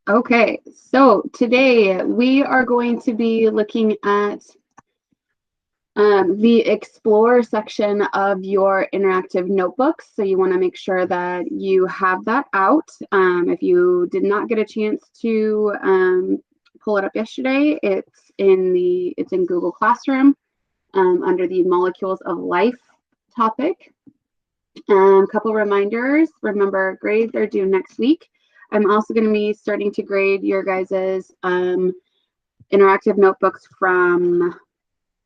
Okay, so today we are going to be looking at the Explore section of your interactive notebooks. So you want to make sure that you have that out. If you did not get a chance to pull it up yesterday, it's in Google Classroom under the Molecules of Life topic. A couple reminders. Remember, grades are due next week. I'm also going to be starting to grade your guys's interactive notebooks from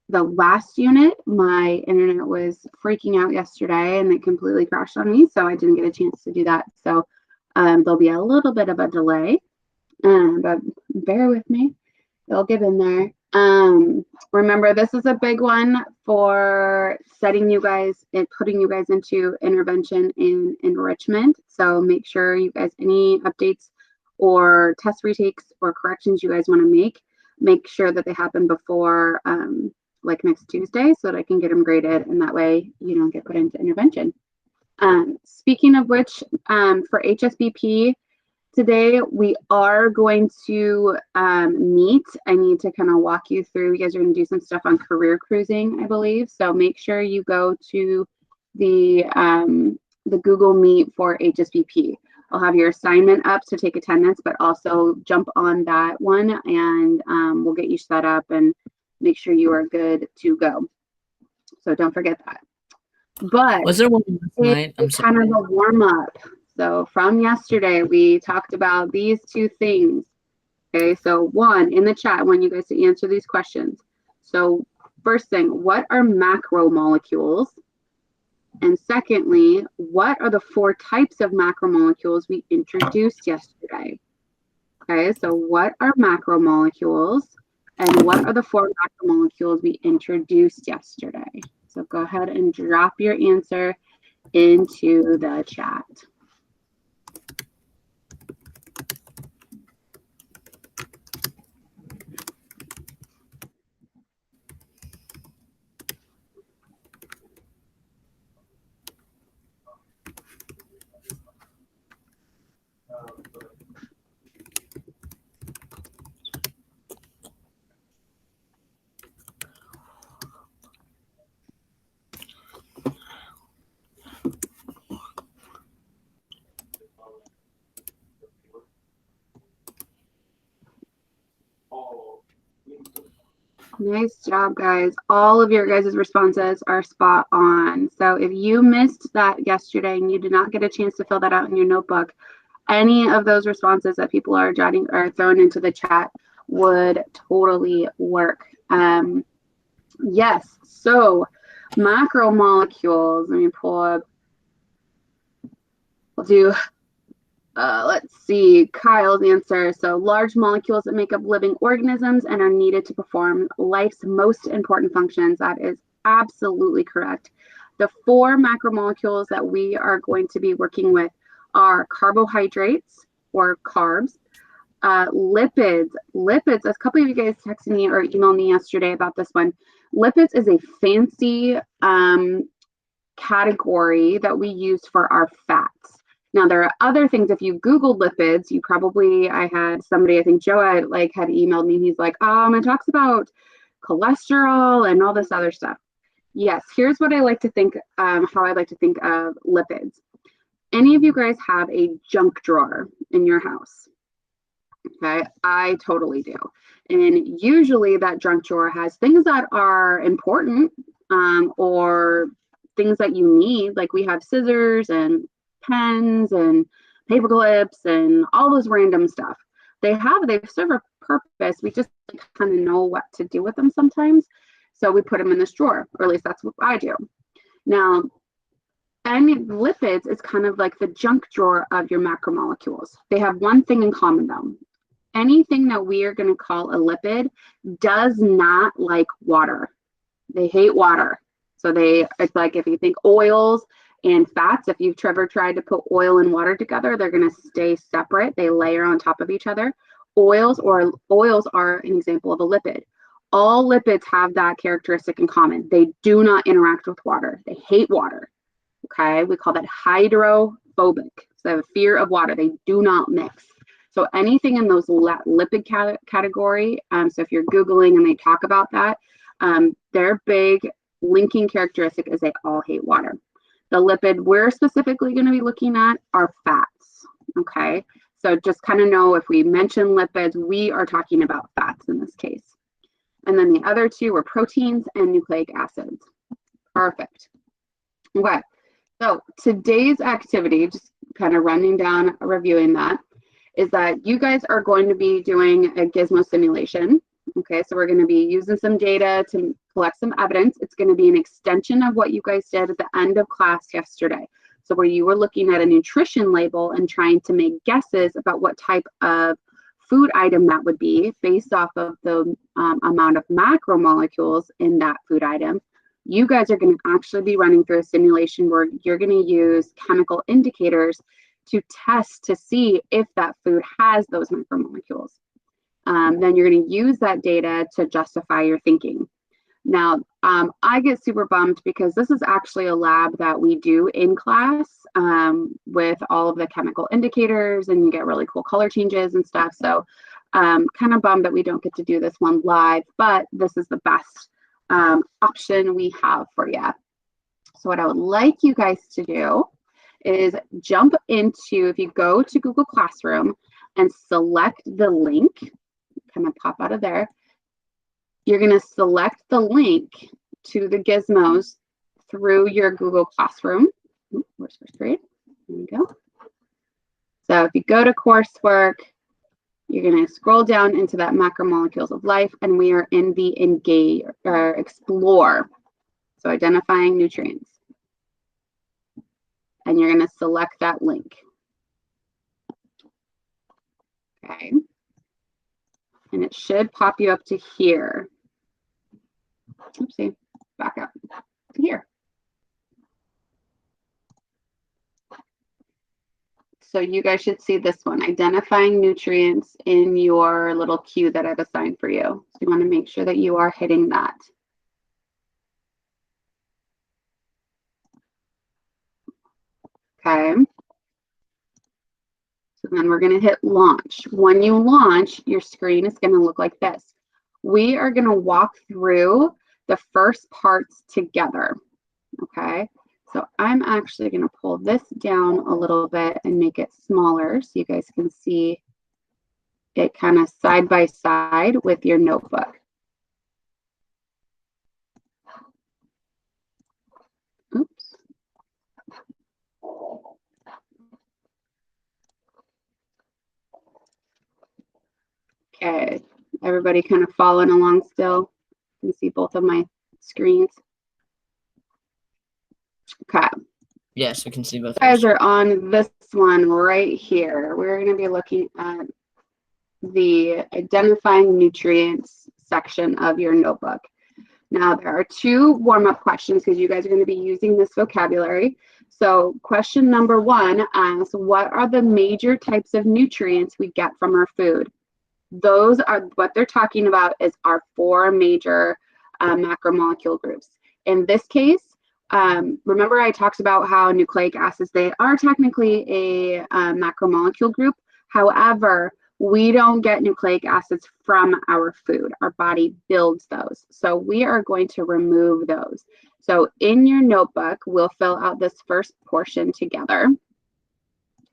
the last unit. My internet was freaking out yesterday and it completely crashed on me, so I didn't get a chance to do that. So there'll be a little bit of a delay, but bear with me. It'll get in there. Remember, this is a big one for setting you guys and putting you guys into intervention and enrichment. So make sure you guys, any updates or test retakes or corrections you guys want to make sure that they happen before like next Tuesday so that I can get them graded, and that way you don't get put into intervention. Speaking of which, for HSBP, today we are going to meet. I need to kind of walk you through. You guys are going to do some stuff on career cruising, I believe. So make sure you go to the Google Meet for HSBP. I'll have your assignment up to take attendance, but also jump on that one and we'll get you set up and make sure you are good to go. So don't forget that. But was there one last night? It's kind of a warm up. So from yesterday, we talked about these two things. Okay, so one, in the chat, I want you guys to answer these questions. So first thing, what are macromolecules? And secondly, what are the 4 types of macromolecules we introduced yesterday? Okay, so what are macromolecules? And what are the 4 macromolecules we introduced yesterday? So go ahead and drop your answer into the chat. Nice job, guys. All of your guys' responses are spot on. So if you missed that yesterday and you did not get a chance to fill that out in your notebook, any of those responses that people are jotting or throwing into the chat would totally work. Yes, so macromolecules, let me pull up, we'll do let's see, Kyle's answer. So large molecules that make up living organisms and are needed to perform life's most important functions. That is absolutely correct. The 4 macromolecules that we are going to be working with are carbohydrates or carbs, lipids. Lipids, a couple of you guys texted me or emailed me yesterday about this one. Lipids is a fancy category that we use for our fats. Now, there are other things. If you Google lipids, you probably, I had somebody, I think Joe had emailed me. He's like, it talks about cholesterol and all this other stuff. Yes, here's what I like to think, how I like to think of lipids. Any of you guys have a junk drawer in your house? Okay, I totally do. And usually that junk drawer has things that are important or things that you need. Like we have scissors and pens and paper clips and all those random stuff. They serve a purpose. We just kind of know what to do with them sometimes. So we put them in this drawer, or at least that's what I do. Now, lipids is kind of like the junk drawer of your macromolecules. They have one thing in common though. Anything that we are going to call a lipid does not like water. They hate water. So it's like if you think oils and fats, if you've ever tried to put oil and water together, they're going to stay separate. They layer on top of each other. Oils are an example of a lipid. All lipids have that characteristic in common. They do not interact with water. They hate water. Okay, we call that hydrophobic. So they have a fear of water. They do not mix. So anything in those lipid category, so if you're Googling and they talk about that, their big linking characteristic is they all hate water. The lipid we're specifically going to be looking at are fats, okay? So just kind of know if we mention lipids, we are talking about fats in this case. And then the other two were proteins and nucleic acids. Perfect. Okay, so today's activity, just kind of running down, reviewing that, is that you guys are going to be doing a Gizmo simulation. Okay, so we're going to be using some data to collect some evidence. It's going to be an extension of what you guys did at the end of class yesterday. So where you were looking at a nutrition label and trying to make guesses about what type of food item that would be based off of the amount of macromolecules in that food item. You guys are going to actually be running through a simulation where you're going to use chemical indicators to test to see if that food has those macromolecules. Then you're going to use that data to justify your thinking. Now, I get super bummed because this is actually a lab that we do in class with all of the chemical indicators, and you get really cool color changes and stuff. So kind of bummed that we don't get to do this one live, but this is the best option we have for you. So what I would like you guys to do is jump into, if you go to Google Classroom and select the link, kind of pop out of there, you're going to select the link to the Gizmos through your Google Classroom. Ooh, where's first grade? There we go. So if you go to coursework, you're going to scroll down into that macromolecules of life, and we are in the engage or explore. So identifying nutrients. And you're going to select that link. Okay. And it should pop you up to here. Oopsie, back up to here. So you guys should see this one, identifying nutrients, in your little queue that I've assigned for you. So you want to make sure that you are hitting that. Okay. So then we're going to hit launch. When you launch, your screen is going to look like this. We are going to walk through the first parts together. Okay. So I'm actually going to pull this down a little bit and make it smaller so you guys can see it kind of side by side with your notebook. Oops. Okay, everybody kind of following along still. You can see both of my screens. Okay. Yes, we can see both. You guys are on this one right here. We're going to be looking at the identifying nutrients section of your notebook. Now, there are two warm-up questions because you guys are going to be using this vocabulary. So question number one asks, what are the major types of nutrients we get from our food? Those are what they're talking about is our four major macromolecule groups. In this case, remember I talked about how nucleic acids, they are technically a macromolecule group. However, we don't get nucleic acids from our food. Our body builds those. So we are going to remove those. So in your notebook, we'll fill out this first portion together.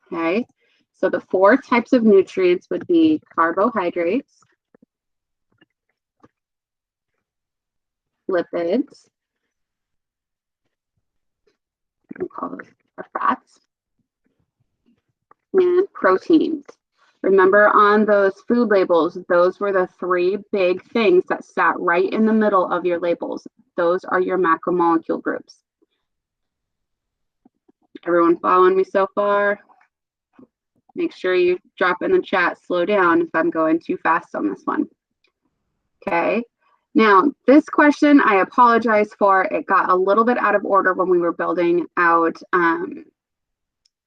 Okay. So the four types of nutrients would be carbohydrates, lipids, we call those fats, and proteins. Remember on those food labels, those were the three big things that sat right in the middle of your labels. Those are your macromolecule groups. Everyone following me so far? Make sure you drop in the chat, slow down if I'm going too fast on this one. Okay. Now, this question, I apologize for. It got a little bit out of order when we were building out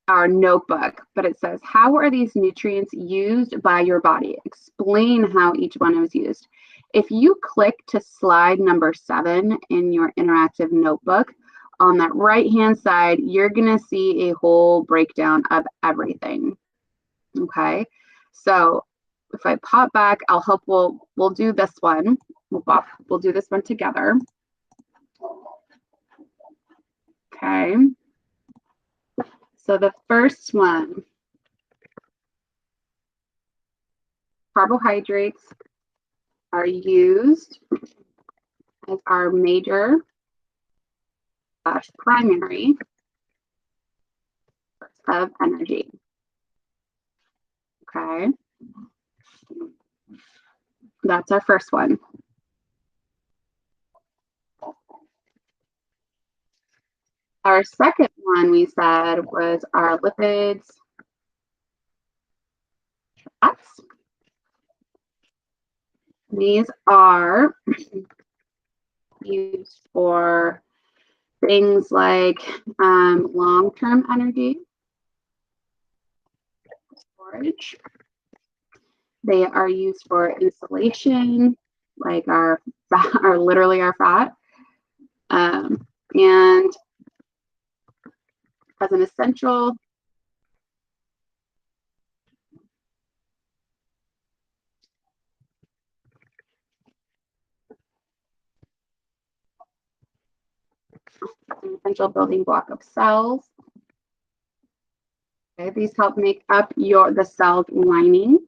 our notebook, but it says, how are these nutrients used by your body? Explain how each one is used. If you click to slide number 7 in your interactive notebook, on that right-hand side, you're going to see a whole breakdown of everything. Okay. So if I pop back, I'll help. We'll do this one. We'll do this one together. Okay. So the first one, carbohydrates are used as our major / primary source of energy. Okay. That's our first one. Our second one we said was our lipids. Fats. These are used for things like long-term energy storage. They are used for insulation, like literally our fat, and as an essential building block of cells. Okay, these help make up the cell lining.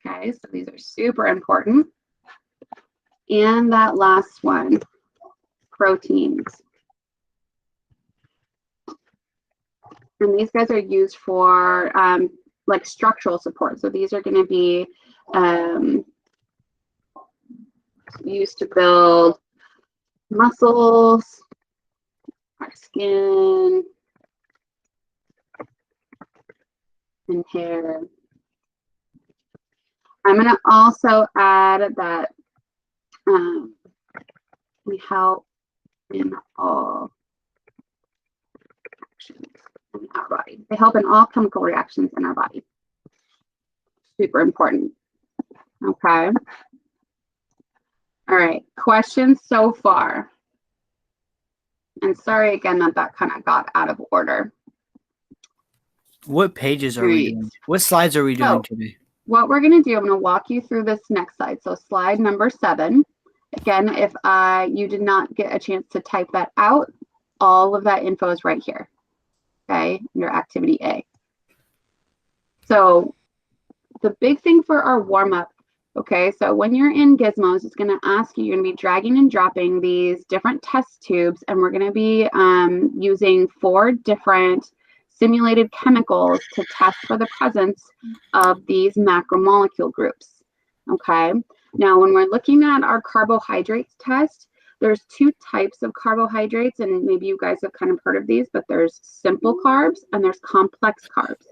Okay, so these are super important. And that last one, proteins. And these guys are used for like structural support. So these are going to be used to build muscles, our skin, and hair. I'm going to also add that we help in all actions in our body. They help in all chemical reactions in our body. Super important. Okay. All right. Questions so far? And sorry again that kind of got out of order. What pages are we doing? What slides are we doing today? What we're going to do, I'm going to walk you through this next slide. So slide number 7. Again, if you did not get a chance to type that out, all of that info is right here. Okay, under activity A. So the big thing for our warm-up, okay, so when you're in Gizmos, it's going to ask you, you're going to be dragging and dropping these different test tubes, and we're going to be using 4 different simulated chemicals to test for the presence of these macromolecule groups. Okay, now when we're looking at our carbohydrates test, there's 2 types of carbohydrates, and maybe you guys have kind of heard of these, but there's simple carbs and there's complex carbs.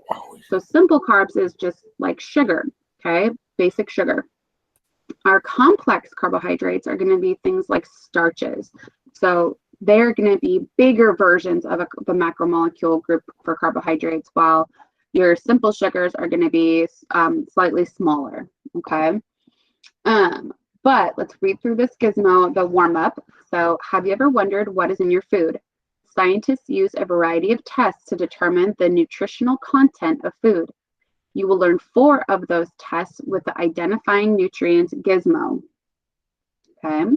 So simple carbs is just like sugar, okay, basic sugar. Our complex carbohydrates are going to be things like starches. So they're going to be bigger versions of the macromolecule group for carbohydrates, while your simple sugars are going to be slightly smaller, okay? But let's read through this Gizmo, the warm-up. So have you ever wondered what is in your food? Scientists use a variety of tests to determine the nutritional content of food. You will learn 4 of those tests with the identifying nutrient Gizmo. Okay.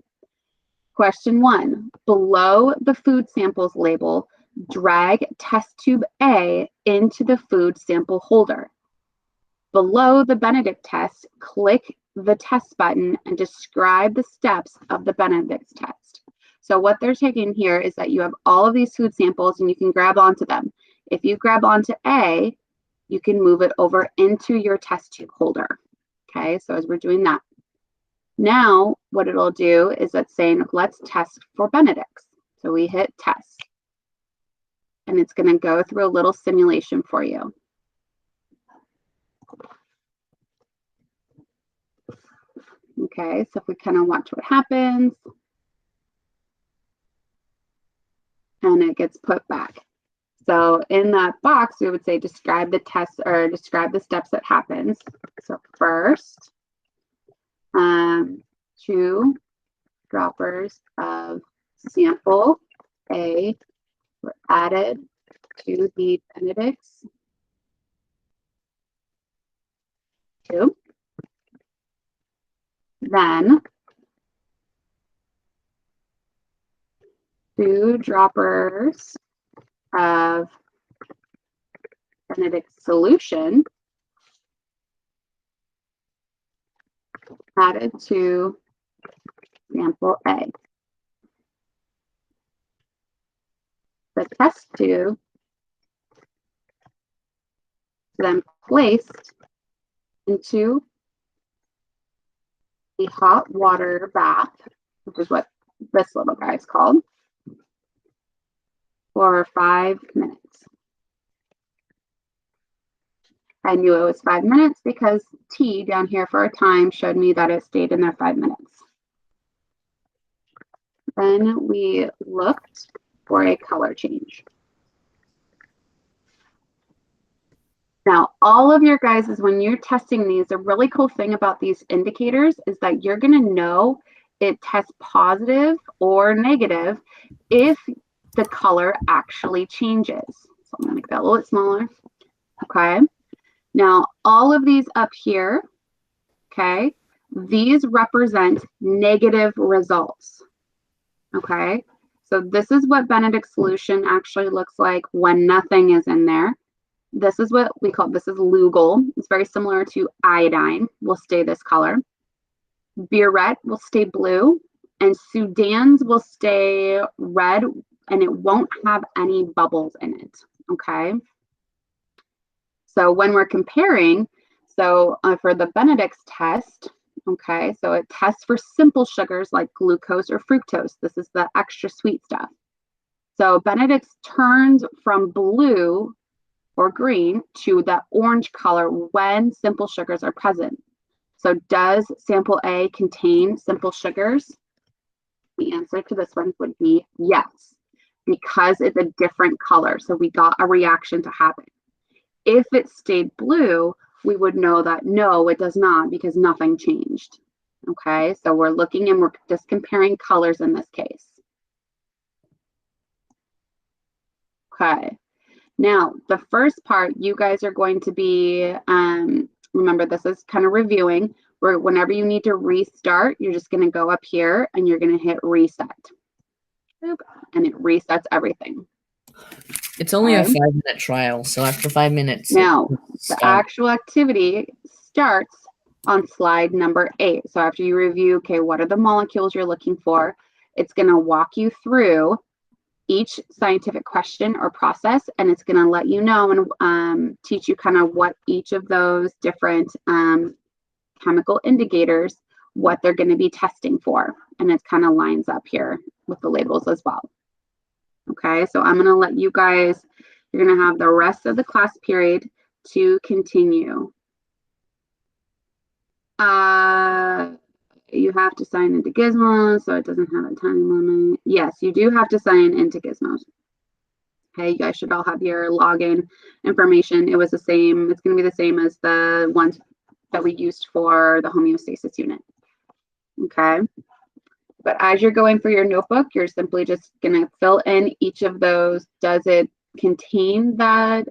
Question 1. Below the food samples label, drag test tube A into the food sample holder. Below the Benedict test, click the test button and describe the steps of the Benedict test. So what they're taking here is that you have all of these food samples and you can grab onto them. If you grab onto A, you can move it over into your test tube holder. Okay, so as we're doing that. Now, what it'll do is it's saying, let's test for Benedict's. So we hit test. And it's going to go through a little simulation for you. Okay, so if we kind of watch what happens. And it gets put back. So in that box, we would say describe the test or describe the steps that happens. So first, 2 droppers of sample A were added to the Benedict's 2. Then 2 droppers of Benedict solution added to sample A. The test tube then placed into the hot water bath, which is what this little guy is called, for 5 minutes. I knew it was 5 minutes because T down here for a time showed me that it stayed in there 5 minutes. Then we looked for a color change. Now, all of your guys, when you're testing these, a really cool thing about these indicators is that you're going to know it tests positive or negative if the color actually changes. So I'm going to make that a little bit smaller. Okay. Now, all of these up here, okay, these represent negative results. Okay. So this is what Benedict solution actually looks like when nothing is in there. This is what we call, this is Lugol. It's very similar to iodine, will stay this color. Burette will stay blue, and Sudan's will stay red, and it won't have any bubbles in it, okay? So when we're comparing, so for the Benedict's test, okay, so it tests for simple sugars like glucose or fructose. This is the extra sweet stuff. So Benedict's turns from blue or green to the orange color when simple sugars are present. So does sample A contain simple sugars? The answer to this one would be yes, because it's a different color. So we got a reaction to happen. If it stayed blue, we would know that no, it does not, because nothing changed. Okay, so we're looking and we're just comparing colors in this case. Okay. Now, the first part, you guys are going to be, remember this is kind of reviewing, where whenever you need to restart, you're just going to go up here and you're going to hit reset. And it resets everything. It's only a 5-minute trial, so after 5 minutes. Now, the actual activity starts on slide number 8. So after you review, okay, what are the molecules you're looking for? It's going to walk you through each scientific question or process, and it's going to let you know and teach you kind of what each of those different chemical indicators, what they're going to be testing for. And it kind of lines up here with the labels as well. Okay, so I'm going to let you guys, you're going to have the rest of the class period to continue. You have to sign into Gizmo, so it doesn't have a time limit. Yes, you do have to sign into Gizmo. Okay, you guys should all have your login information. It was the same, it's going to be the same as the ones that we used for the homeostasis unit. Okay, but as you're going through your notebook, you're simply just going to fill in each of those. Does it contain that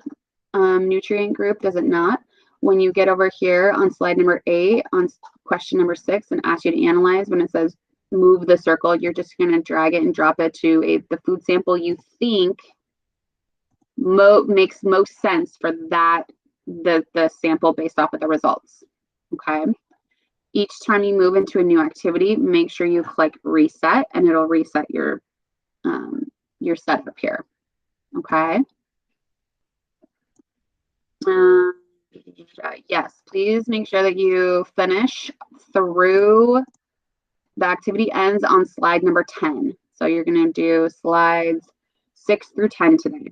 nutrient group? Does it not? When you get over here on slide number 8, on question number 6, and ask you to analyze, when it says move the circle, you're just going to drag it and drop it to the food sample you think makes most sense for that, the sample based off of the results. Okay. Each time you move into a new activity, make sure you click reset, and it'll reset your setup here. Okay. Yes, please make sure that you finish through, the activity ends on slide number 10. So you're going to do slides 6 through 10 today.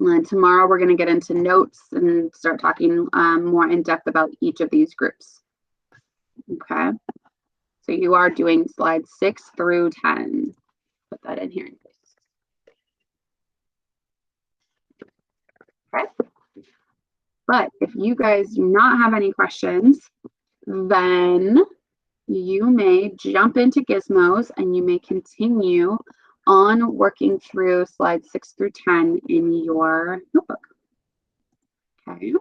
And then tomorrow we're going to get into notes and start talking more in depth about each of these groups. Okay. So you are doing slides 6 through 10. Put that in here. Okay. But if you guys do not have any questions, then you may jump into Gizmos and you may continue on working through slides 6 through 10 in your notebook. Okay.